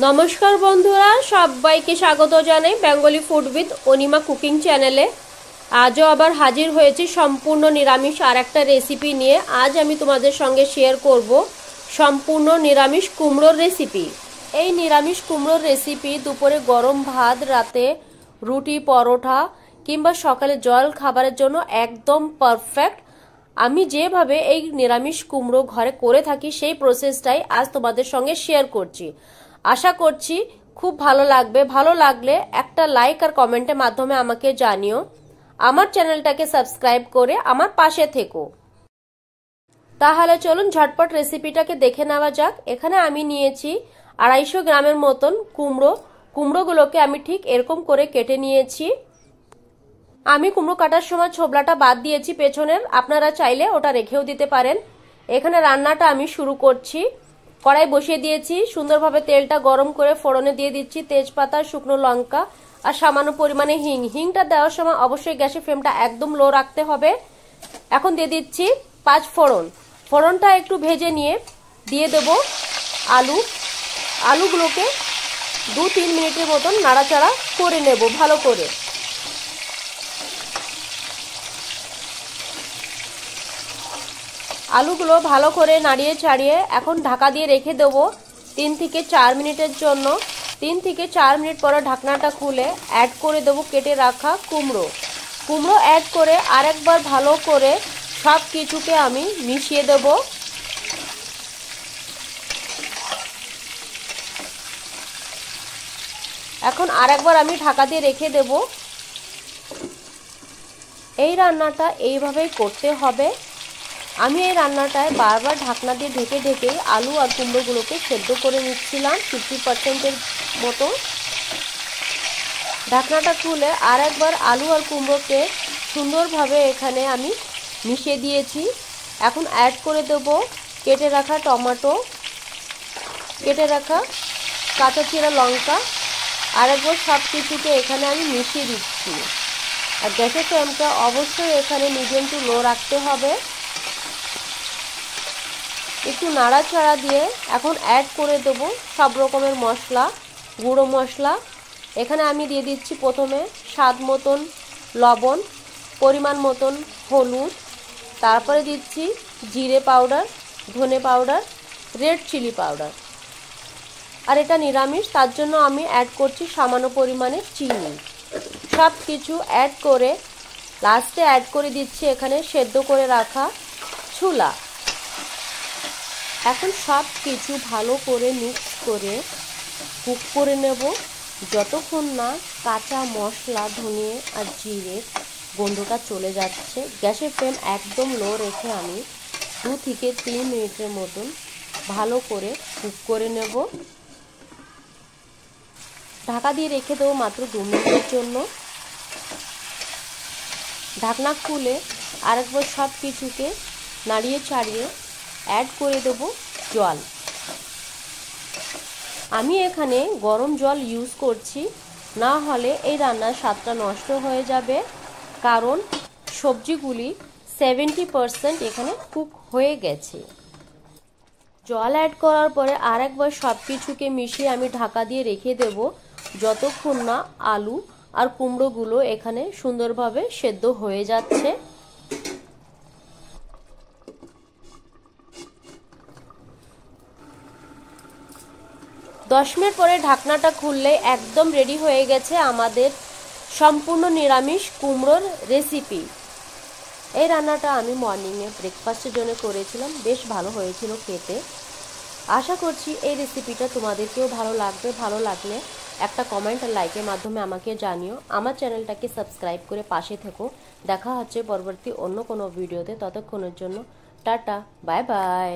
নমস্কার বন্ধুরা, সবাইকে স্বাগত জানাই Bengali food with Anima cooking চ্যানেলে। আজও আবার হাজির হয়েছি সম্পূর্ণ নিরামিষ আর একটা রেসিপি নিয়ে। আজ আমি তোমাদের সঙ্গে শেয়ার করব সম্পূর্ণ নিরামিষ কুমড়োর রেসিপি। এই নিরামিষ কুমড়োর রেসিপি দুপুরে গরম ভাত, রাতে রুটি, পরোটা কিংবা সকালে জল খাবারের জন্য একদম পারফেক্ট। আমি যেভাবে এই নিরামিষ কুমড়ো ঘরে করে থাকি সেই প্রসেসটাই আজ তোমাদের সঙ্গে শেয়ার করছি। আশা করছি খুব ভালো লাগবে। ভালো লাগলে একটা লাইক আর কমেন্টের মাধ্যমে আমাকে জানিও। আমার চ্যানেলটাকে সাবস্ক্রাইব করে আমার পাশে থেকো। তাহলে চলুন ঝটপট রেসিপিটাকে দেখে নেওয়া যাক। এখানে আমি নিয়েছি 250 গ্রামের মতন কুমড়ো। কুমড়োগুলোকে আমি ঠিক এরকম করে কেটে নিয়েছি। আমি কুমড়ো কাটার সময় ছোবলাটা বাদ দিয়েছি পেছনের, আপনারা চাইলে ওটা রেখেও দিতে পারেন। এখানে রান্নাটা আমি শুরু করছি। কড়াই বসিয়ে দিয়েছি, সুন্দরভাবে তেলটা গরম করে ফোড়নে দিয়ে দিচ্ছি তেজপাতা, শুকনো লঙ্কা আর সামান্য পরিমাণে হিং। হিংটা দেওয়ার সময় অবশ্যই গ্যাসের ফ্লেমটা একদম লো রাখতে হবে। এখন দিয়ে দিচ্ছি 5 ফোড়ন। ফোড়নটা একটু ভেজে নিয়ে দিয়ে দেব আলু। আলুগুলোকে 2-3 মিনিটের মতন নাড়াচাড়া করে নেব ভালো করে। আলুগুলো ভালো করে নাড়িয়ে চাড়িয়ে এখন ঢাকা দিয়ে রেখে দেবো 3 থেকে 4 মিনিটের জন্য। 3 থেকে 4 মিনিট পরে ঢাকনাটা খুলে অ্যাড করে দেবো কেটে রাখা কুমড়ো। কুমড়ো অ্যাড করে আরেকবার ভালো করে সব কিছুকে আমি মিশিয়ে দেব। এখন আরেকবার আমি ঢাকা দিয়ে রেখে দেব। এই রান্নাটা এইভাবেই করতে হবে। আমি এই রান্নাটায় বারবার ঢাকনা দিয়ে ঢেকে ঢেকেই আলু আর কুমড়োগুলোকে সেদ্ধ করে নিচ্ছিলাম 50%-এর মতো। ঢাকনাটা খুলে আর একবার আলু আর কুমড়োকে সুন্দরভাবে এখানে আমি মিশিয়ে দিয়েছি। এখন অ্যাড করে দেব কেটে রাখা টমেটো, কেটে রাখা কাঁচা চিরা লঙ্কা। আর একবার সব কিছুকে এখানে আমি মিশিয়ে দিচ্ছি। আর গ্যাসের ফ্লেমটা অবশ্যই এখানে মিডিয়াম টু লো রাখতে হবে। একটু নাড়াচাড়া দিয়ে এখন অ্যাড করে দেবো সব রকমের মশলা, গুঁড়ো মশলা। এখানে আমি দিয়ে দিচ্ছি প্রথমে স্বাদ মতন লবণ, পরিমাণ মতন হলুদ, তারপরে দিচ্ছি জিরে পাউডার, ধনে পাউডার, রেড চিলি পাউডার। আর এটা নিরামিষ, তার জন্য আমি অ্যাড করছি সামান্য পরিমাণে চিনি। সব কিছু অ্যাড করে লাস্টে অ্যাড করে দিচ্ছি এখানে সেদ্ধ করে রাখা ছোলা। এখন সব কিছু ভালো করে মিক্স করে কুক করে নেব যতক্ষণ না কাঁচা মশলা, ধনে আর জিরে গন্ধটা চলে যাচ্ছে। গ্যাসের ফ্লেম একদম লো রেখে আমি 2 থেকে 3 মিনিটের মতন ভালো করে কুক করে নেব। ঢাকা দিয়ে রেখে দেবো মাত্র 2 মিনিটের জন্য। ঢাকনা খুলে আরেকবার সব কিছুকে নাড়িয়ে চাড়িয়ে অ্যাড করে দেব জল। আমি এখানে গরম জল ইউজ করছি, না হলে এই রান্নার স্বাদটা নষ্ট হয়ে যাবে। কারণ সবজিগুলি 70% এখানে কুক হয়ে গেছে। জল অ্যাড করার পরে আরেকবার সব কিছুকে মিশিয়ে আমি ঢাকা দিয়ে রেখে দেব যতক্ষণ না আলু আর কুমড়োগুলো এখানে সুন্দরভাবে সেদ্ধ হয়ে যাচ্ছে। 10 মিনিট পরে ঢাকনাটা খুললে একদম রেডি হয়ে গেছে আমাদের সম্পূর্ণ নিরামিষ কুমড়োর রেসিপি। এই রান্নাটা আমি মর্নিংয়ে ব্রেকফাস্টের জন্য করেছিলাম, বেশ ভালো হয়েছিল খেতে। আশা করছি এই রেসিপিটা তোমাদেরকেও ভালো লাগবে। ভালো লাগলে একটা কমেন্ট আর লাইকের মাধ্যমে আমাকে জানিও। আমার চ্যানেলটাকে সাবস্ক্রাইব করে পাশে থেকো। দেখা হচ্ছে পরবর্তী অন্য কোনো ভিডিওতে। ততক্ষণের জন্য টাটা, বাই বাই।